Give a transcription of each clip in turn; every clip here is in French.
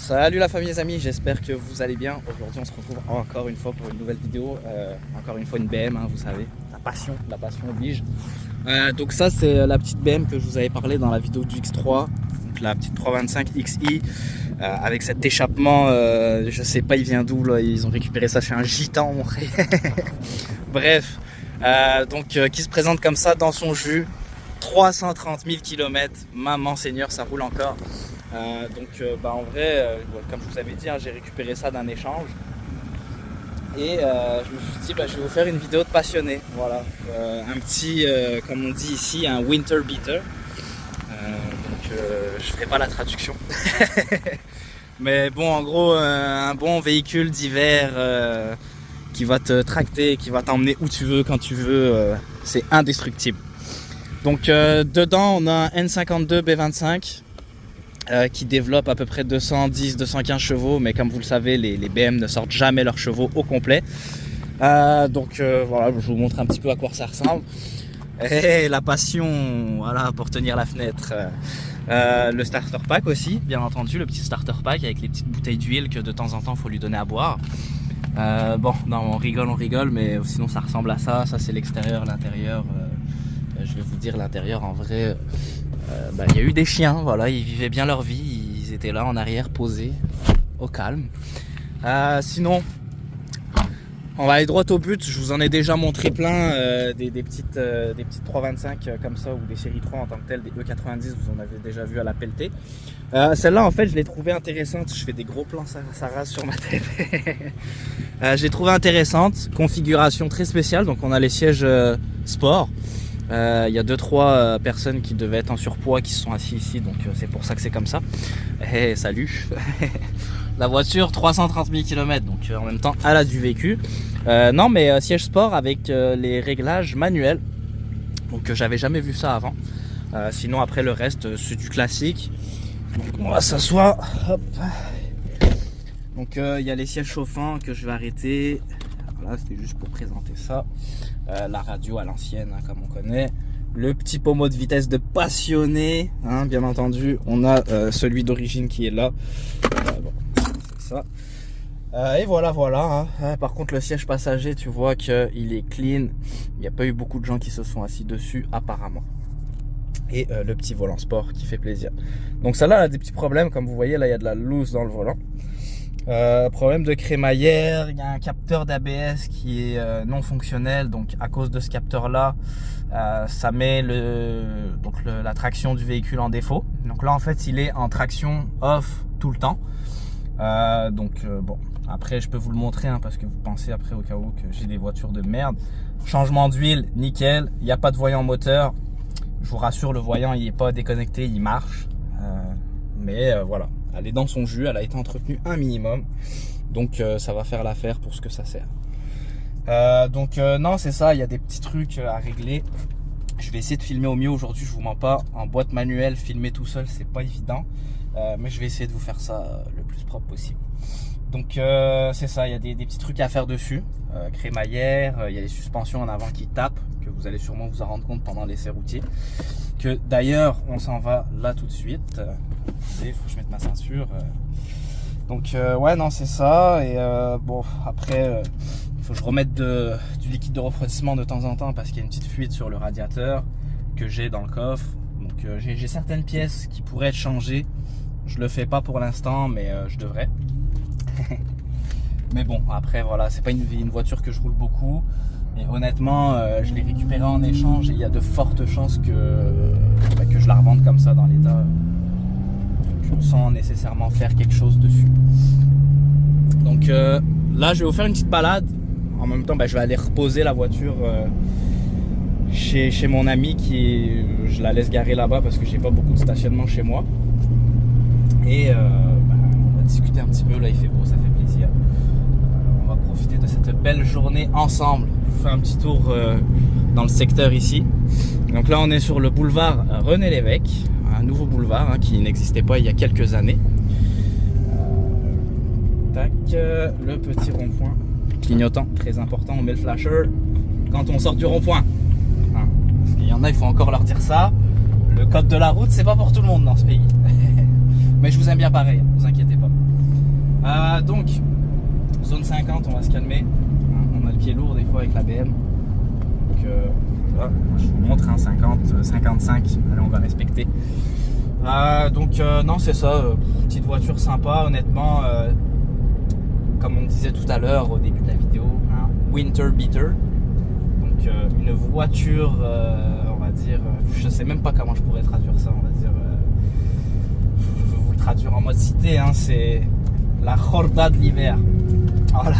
Salut la famille, les amis, j'espère que vous allez bien. Aujourd'hui on se retrouve encore une fois pour une nouvelle vidéo, encore une fois une BM, hein, vous savez, la passion oblige. Donc ça c'est la petite BM que je vous avais parlé dans la vidéo du X3, donc la petite 325 XI, avec cet échappement, je sais pas il vient d'où, là, ils ont récupéré ça chez un gitan. Bref, qui se présente comme ça dans son jus, 330 000 km, maman seigneur ça roule encore. En vrai, comme je vous avais dit, hein, j'ai récupéré ça d'un échange et je me suis dit je vais vous faire une vidéo de passionné, voilà, un petit, comme on dit ici, un winter beater, je ferai pas la traduction mais bon, en gros, un bon véhicule d'hiver qui va te tracter, qui va t'emmener où tu veux, quand tu veux, c'est indestructible. Donc dedans on a un N52 B25 qui développe à peu près 210-215 chevaux, mais comme vous le savez, les BM ne sortent jamais leurs chevaux au complet. Voilà, je vous montre un petit peu à quoi ça ressemble. Et la passion, voilà, pour tenir la fenêtre. Le starter pack aussi, bien entendu, le petit starter pack avec les petites bouteilles d'huile que de temps en temps il faut lui donner à boire. On rigole, mais sinon ça ressemble à ça. Ça c'est l'extérieur, l'intérieur. Je vais vous dire l'intérieur en vrai. Il y a eu des chiens, voilà, ils vivaient bien leur vie, ils étaient là en arrière posés, au calme. Sinon, on va aller droit au but. Je vous en ai déjà montré plein, des petites 325 comme ça, ou des séries 3 en tant que telles, des E90, vous en avez déjà vu à la pelletée. Celle-là en fait je l'ai trouvée intéressante, je fais des gros plans, ça rase sur ma tête. Je l'ai trouvée intéressante, configuration très spéciale, donc on a les sièges sport. Il y a 2-3 personnes qui devaient être en surpoids qui se sont assis ici, donc c'est pour ça que c'est comme ça. Hey, salut. La voiture 330 000 km, donc en même temps elle a du vécu. Siège sport avec les réglages manuels, donc j'avais jamais vu ça avant. Sinon après le reste c'est du classique. Donc on va s'asseoir. Donc il y a les sièges chauffants que je vais arrêter. Voilà, c'était juste pour présenter ça. La radio à l'ancienne, hein, comme on connaît. Le petit pommeau de vitesse de passionné, hein, bien entendu. On a celui d'origine qui est là. C'est ça. Et voilà. Hein. Par contre, le siège passager, tu vois qu'il est clean. Il n'y a pas eu beaucoup de gens qui se sont assis dessus, apparemment. Et le petit volant sport qui fait plaisir. Donc celle-là a des petits problèmes. Comme vous voyez, là, il y a de la loose dans le volant. Problème de crémaillère, il y a un capteur d'ABS qui est non fonctionnel, donc à cause de ce capteur là ça met la traction du véhicule en défaut. Donc là en fait il est en traction off tout le temps. Après je peux vous le montrer, hein, parce que vous pensez après au cas où que j'ai des voitures de merde. Changement d'huile nickel, il n'y a pas de voyant moteur, je vous rassure, le voyant il n'est pas déconnecté, il marche, voilà. Elle est dans son jus, elle a été entretenue un minimum. Donc ça va faire l'affaire pour ce que ça sert. Non, c'est ça, il y a des petits trucs à régler. Je vais essayer de filmer au mieux aujourd'hui, je vous mens pas. En boîte manuelle, filmer tout seul, c'est pas évident. Mais je vais essayer de vous faire ça le plus propre possible. Donc c'est ça, il y a des petits trucs à faire dessus. Crémaillère, il y a les suspensions en avant qui tapent, que vous allez sûrement vous en rendre compte pendant l'essai routier. Que d'ailleurs, on s'en va là tout de suite. Il faut que je mette ma ceinture. C'est ça. Et après, il faut que je remette du liquide de refroidissement de temps en temps parce qu'il y a une petite fuite sur le radiateur que j'ai dans le coffre. Donc j'ai certaines pièces qui pourraient être changées. Je le fais pas pour l'instant, mais je devrais. Mais bon, après voilà, c'est pas une voiture que je roule beaucoup. Et honnêtement, je l'ai récupérée en échange et il y a de fortes chances que je la revende comme ça dans l'état, sans nécessairement faire quelque chose dessus. Donc là, je vais vous faire une petite balade. En même temps, je vais aller reposer la voiture chez mon ami je la laisse garer là-bas parce que j'ai pas beaucoup de stationnement chez moi. Et on va discuter un petit peu. Là, il fait beau, ça fait plaisir. On va profiter de cette belle journée ensemble. Je vous fais un petit tour dans le secteur ici. Donc là on est sur le boulevard René Lévesque, un nouveau boulevard, hein, qui n'existait pas il y a quelques années. Le petit rond-point clignotant, très important, on met le flasher quand on sort du rond-point, hein, parce qu'il y en a, il faut encore leur dire ça, le code de la route c'est pas pour tout le monde dans ce pays. Mais je vous aime bien pareil, ne vous inquiétez pas. Donc, zone 50, on va se calmer. On a le pied lourd des fois avec la BM. Donc, là, je vous montre 50, 55. Allez, on va respecter. Non, c'est ça. Petite voiture sympa, honnêtement. Comme on disait tout à l'heure au début de la vidéo, un winter beater. Donc, une voiture, on va dire, je sais même pas comment je pourrais traduire ça. On va dire, je vais vous le traduire en mode cité. Hein, c'est la Jorda de l'hiver. Voilà.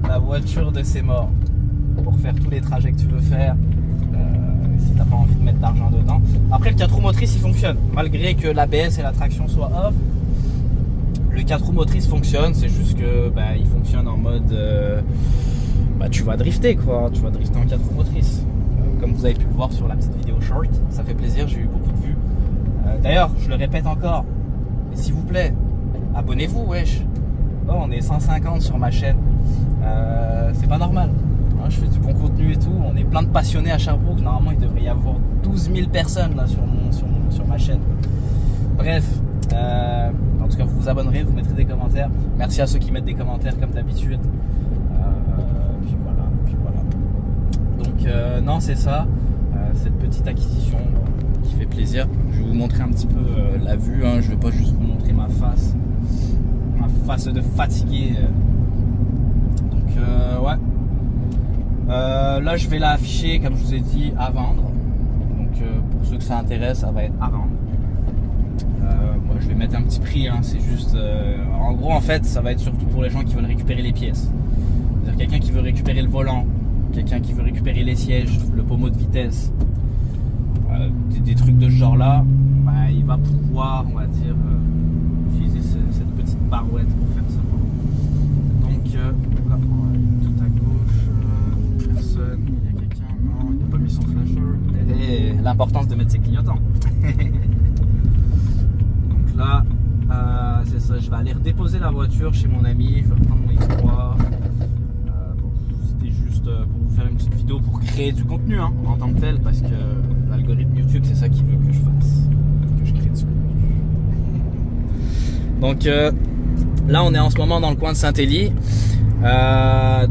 La voiture de ses morts. Pour faire tous les trajets que tu veux faire. Si t'as pas envie de mettre d'argent dedans. Après, le 4 roues motrices il fonctionne. Malgré que l'ABS et la traction soient off, le 4 roues motrices fonctionne. C'est juste que il fonctionne en mode tu vas drifter quoi. Tu vas drifter en 4 roues motrices. Comme vous avez pu le voir sur la petite vidéo short. Ça fait plaisir, j'ai eu beaucoup de vues. D'ailleurs, je le répète encore, mais s'il vous plaît, abonnez-vous, wesh. Oh, on est 150 sur ma chaîne. C'est pas normal. Je fais du bon contenu et tout. On est plein de passionnés à Sherbrooke. Normalement, il devrait y avoir 12 000 personnes là, sur ma chaîne. Bref, en tout cas, vous vous abonnerez, vous mettrez des commentaires. Merci à ceux qui mettent des commentaires comme d'habitude. Puis voilà. Donc, non, c'est ça. Cette petite acquisition qui fait plaisir. Je vais vous montrer un petit peu la vue. Hein. Je vais pas juste vous montrer ma face. Ma face de fatigué. Donc, ouais. Là je vais l'afficher comme je vous ai dit à vendre. Donc pour ceux que ça intéresse, ça va être à vendre. Moi je vais mettre un petit prix, hein. C'est juste en gros en fait ça va être surtout pour les gens qui veulent récupérer les pièces. C'est-à-dire quelqu'un qui veut récupérer le volant, quelqu'un qui veut récupérer les sièges, le pommeau de vitesse, des trucs de ce genre là, il va pouvoir on va dire utiliser cette petite barouette pour faire ça. Donc tout à gauche, personne, il y a quelqu'un, non, il n'a pas mis son flasher. Et l'importance de mettre ses clignotants. Donc là, c'est ça, je vais aller redéposer la voiture chez mon ami, je vais reprendre mon X3. C'était juste pour vous faire une petite vidéo pour créer du contenu hein, en tant que tel, parce que l'algorithme YouTube c'est ça qu'il veut que je fasse, que je crée du contenu. Donc là on est en ce moment dans le coin de Saint-Élie. Je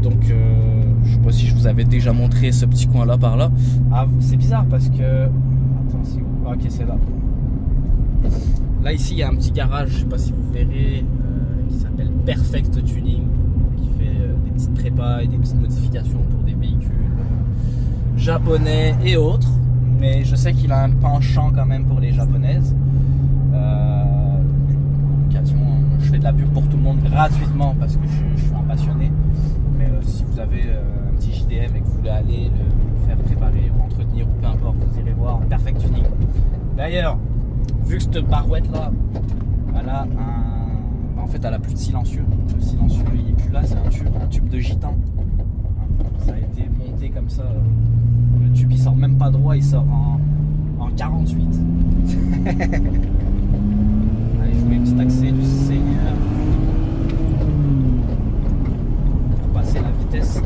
sais pas si je vous avais déjà montré ce petit coin là par là. C'est bizarre parce que attends, c'est où? Ok, c'est là. Là ici il y a un petit garage, je sais pas si vous verrez, qui s'appelle Perfect Tuning, qui fait des petites prépas et des petites modifications pour des véhicules japonais et autres. Mais je sais qu'il a un penchant quand même pour les japonaises. Je fais de la pub pour tout le monde gratuitement parce que je suis un passionné. Mais si vous avez un petit JDM et que vous voulez aller le faire préparer ou entretenir ou peu importe, vous irez voir Perfect Tuning. D'ailleurs, vu que cette barouette là, elle a en fait elle a plus de silencieux. Le silencieux il est plus là, c'est un tube de gitan. Ça a été monté comme ça. Le tube il sort même pas droit, il sort en 48. Allez, je vous mets un petit accès du Seigneur pour passer la vitesse.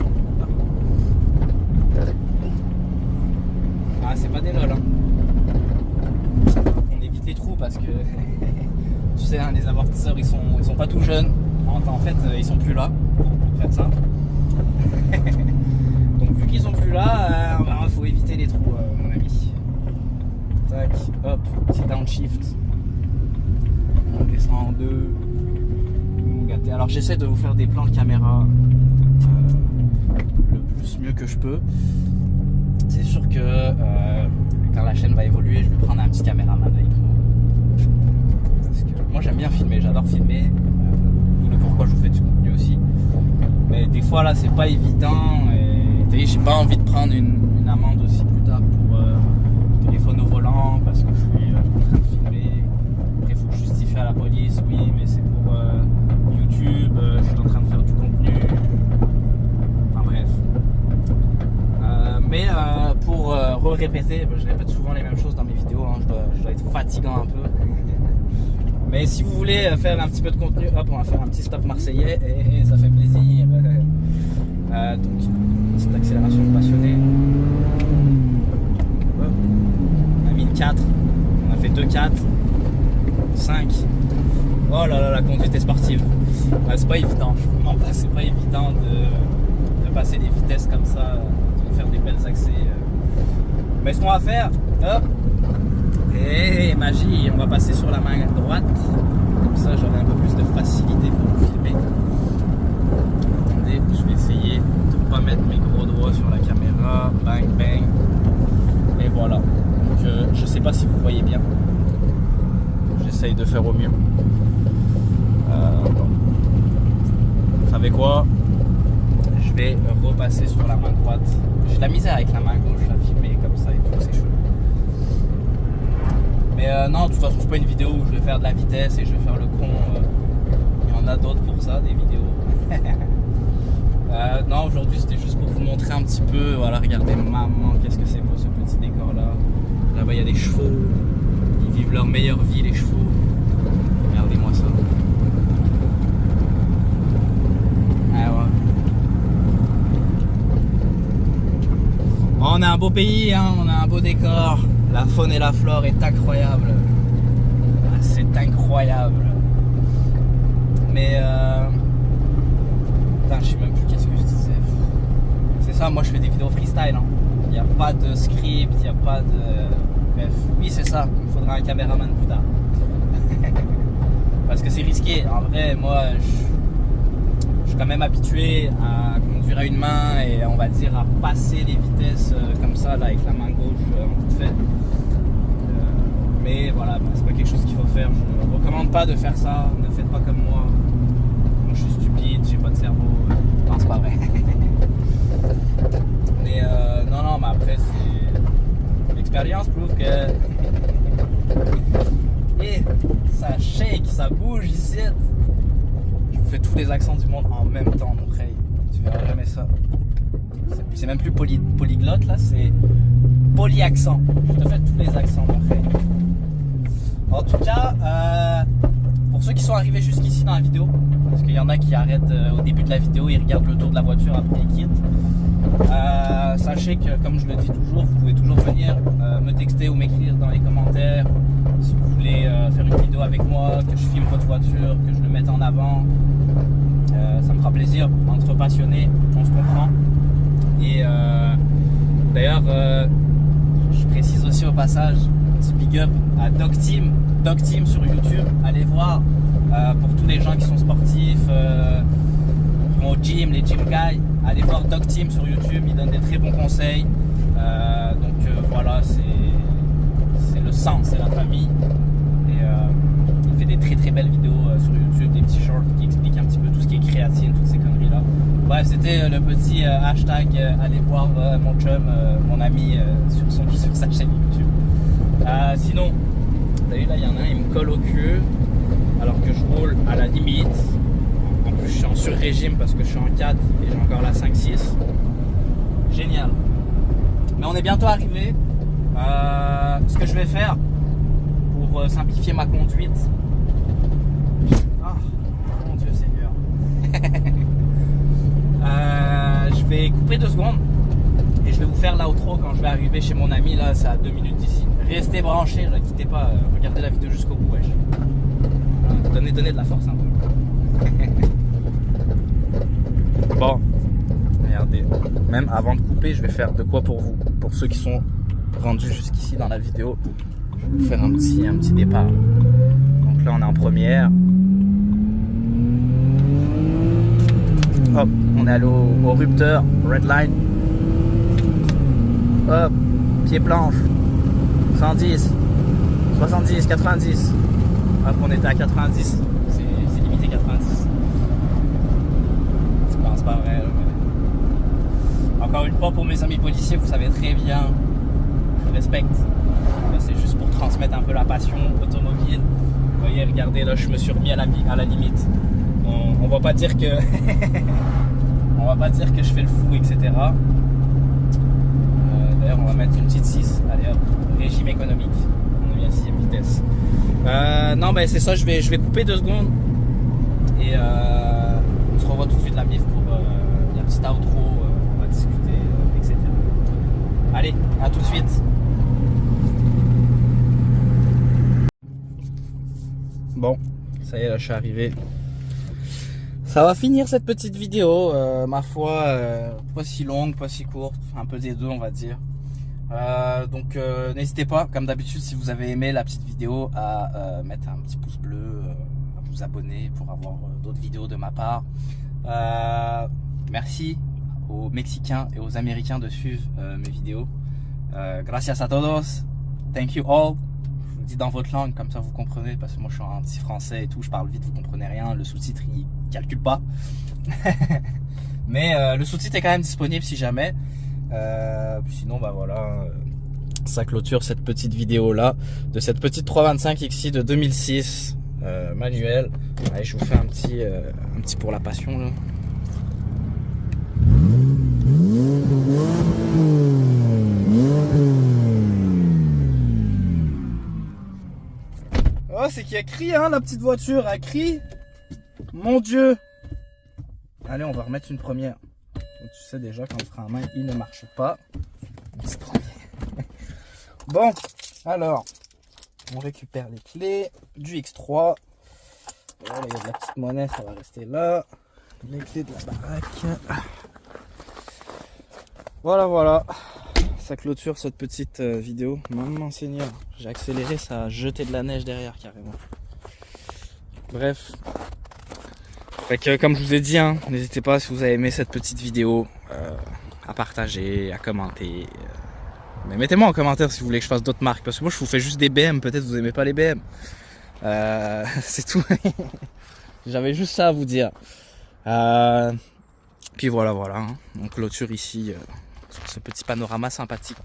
C'est pas des lol hein. On évite les trous parce que tu sais hein, les amortisseurs ils sont pas tout jeunes. En fait ils sont plus là pour faire ça. Donc vu qu'ils sont plus là, faut éviter les trous mon ami. Tac, hop, petit downshift. On descend en deux. Alors j'essaie de vous faire des plans de caméra le plus mieux que je peux. C'est sûr que quand la chaîne va évoluer, je vais prendre un petit caméraman avec moi. Parce que moi j'aime bien filmer, j'adore filmer. D'où le pourquoi je vous fais du contenu aussi. Mais des fois là c'est pas évident. Et j'ai pas envie de prendre une amende aussi plus tard pour téléphone au volant parce que je suis en train de filmer. Après il faut que je justifie à la police, oui mais c'est pour YouTube, je suis en train de faire du contenu. Enfin bref. Mais pour répéter, je répète souvent les mêmes choses dans mes vidéos, hein, je dois être fatigant un peu. Mais si vous voulez faire un petit peu de contenu, hop, on va faire un petit stop marseillais et ça fait plaisir. Donc, petite accélération de passionné. On a mis une 4, on a fait 2 4, 5. Oh là là, la conduite est sportive. C'est pas évident, c'est pas évident de passer des vitesses comme ça, de faire des belles accès. Mais ce qu'on va faire, hop, et magie, on va passer sur la main droite. Comme ça, j'aurai un peu plus de facilité pour vous filmer. Attendez, je vais essayer de ne pas mettre mes gros doigts sur la caméra. Bang, bang. Et voilà. Donc, je sais pas si vous voyez bien. J'essaye de faire au mieux. Bon. Vous savez quoi? Je vais repasser sur la main droite. J'ai de la misère avec la main gauche à filmer comme ça et tout, c'est chaud. Mais non, de toute façon, c'est pas une vidéo où je vais faire de la vitesse et je vais faire le con. Il y en a d'autres pour ça, des vidéos. Non, aujourd'hui, c'était juste pour vous montrer un petit peu. Voilà, regardez, maman, qu'est-ce que c'est beau ce petit décor-là. Là-bas, il y a des chevaux. Ils vivent leur meilleure vie, les chevaux. Regardez-moi ça. Ah ouais. On a un beau pays, hein, on a un beau décor. La faune et la flore est incroyable. C'est incroyable. Mais putain, je sais même plus qu'est-ce que je disais. C'est ça, moi je fais des vidéos freestyle. Hein. Il n'y a pas de script, il n'y a pas de... Bref, oui c'est ça, il me faudra un caméraman plus tard. Parce que c'est risqué. En vrai, moi je suis quand même habitué à conduire à une main et on va dire à passer les vitesses comme ça là, avec la main gauche en vite fait. Mais voilà, c'est pas quelque chose qu'il faut faire. Je ne recommande pas de faire ça. Ne faites pas comme moi. Moi je suis stupide, j'ai pas de cerveau. Non, c'est pas vrai. Mais non, mais après c'est... L'expérience prouve que... Et ça shake, ça bouge ici. Je vous fais tous les accents du monde en même temps, mon frère. Tu verras jamais ça. C'est même plus polyglotte là, c'est polyaccent. Je te fais tous les accents, mon frère. En tout cas, pour ceux qui sont arrivés jusqu'ici dans la vidéo, parce qu'il y en a qui arrêtent au début de la vidéo, ils regardent le tour de la voiture, après ils quittent. Sachez que, comme je le dis toujours, vous pouvez toujours venir me texter ou m'écrire dans les commentaires si vous voulez faire une vidéo avec moi, que je filme votre voiture, que je le mette en avant. Ça me fera plaisir, entre passionnés, on se comprend. Et d'ailleurs, je précise aussi au passage, petit big up à DocTeam sur YouTube. Allez voir pour tous les gens qui sont sportifs, qui vont au gym, les gym guys. Allez voir DocTeam sur YouTube, il donne des très bons conseils. Donc voilà, c'est le sang, c'est la famille. Et il fait des très très belles vidéos sur YouTube, des petits shorts qui expliquent un petit peu tout ce qui est créatine, toutes ces conneries là. Bref, c'était le petit hashtag allez voir mon chum, mon ami sur sa chaîne YouTube. Sinon, t'as vu là, il y en a un, il me colle au cul alors que je roule à la limite. En plus, je suis en sur-régime parce que je suis en 4 et j'ai encore la 5-6. Génial. Mais on est bientôt arrivé. Ce que je vais faire pour simplifier ma conduite. Ah, mon Dieu Seigneur. Je vais couper 2 secondes et je vais vous faire l'outro quand je vais arriver chez mon ami. Là, c'est à 2 minutes d'ici. Restez branchés, ne quittez pas, regardez la vidéo jusqu'au bout. Wesh. Donnez de la force un peu. Bon, regardez, même avant de couper, je vais faire de quoi pour vous, pour ceux qui sont rendus jusqu'ici dans la vidéo. Je vais vous faire un petit départ. Donc là, on est en première. Hop, on est allé au rupteur, red line. Hop, pied planche, 110, 70, 90. Hop, on était à 90, c'est limité 90. C'est pas vrai. Encore une fois, pour mes amis policiers, vous savez très bien, je respecte. C'est juste pour transmettre un peu la passion automobile. Vous voyez, regardez, là, je me suis remis à la limite. On va pas dire que on va pas dire que je fais le fou, etc. D'ailleurs, on va mettre une petite 6. Allez hop, régime économique. On est bien à 6e vitesse. Non, ben c'est ça, je vais couper 2 secondes. Et on se revoit tout de suite la MIF pour la petite outro. On va discuter, etc. Allez, à tout de suite. Bon, Ça y est, là je suis arrivé. Ça va finir cette petite vidéo, ma foi, pas si longue, pas si courte, un peu des deux on va dire. Donc n'hésitez pas, comme d'habitude, si vous avez aimé la petite vidéo, à mettre un petit pouce bleu, à vous abonner pour avoir d'autres vidéos de ma part. Merci aux Mexicains et aux Américains de suivre mes vidéos. Gracias a todos, thank you all. Je vous dis dans votre langue, comme ça vous comprenez, parce que moi je suis un petit français et tout, je parle vite, vous comprenez rien, le sous-titre il calcule pas. Mais le sous-titre est quand même disponible si jamais. Sinon bah voilà, ça clôture cette petite vidéo là, de cette petite 325 XI de 2006, manuel. Allez, je vous fais un petit pour la passion là. Oh, c'est qu'il y a cri, hein, la petite voiture, elle crie. Mon Dieu. Allez, on va remettre une première. Donc, tu sais déjà quand le frein à main, il ne marche pas. C'est premier. Bon, alors, on récupère les clés du X3. Voilà, il y a de la petite monnaie, ça va rester là. Les clés de la baraque. Voilà, voilà. Ça clôture cette petite vidéo. Maman Seigneur, j'ai accéléré, ça a jeté de la neige derrière carrément. Bref. Fait que comme je vous ai dit, hein, n'hésitez pas si vous avez aimé cette petite vidéo à partager, à commenter. Mais mettez-moi en commentaire si vous voulez que je fasse d'autres marques. Parce que moi je vous fais juste des BM, peut-être vous aimez pas les BM. C'est tout. J'avais juste ça à vous dire. Puis voilà, voilà. Hein. On clôture ici sur ce petit panorama sympathique.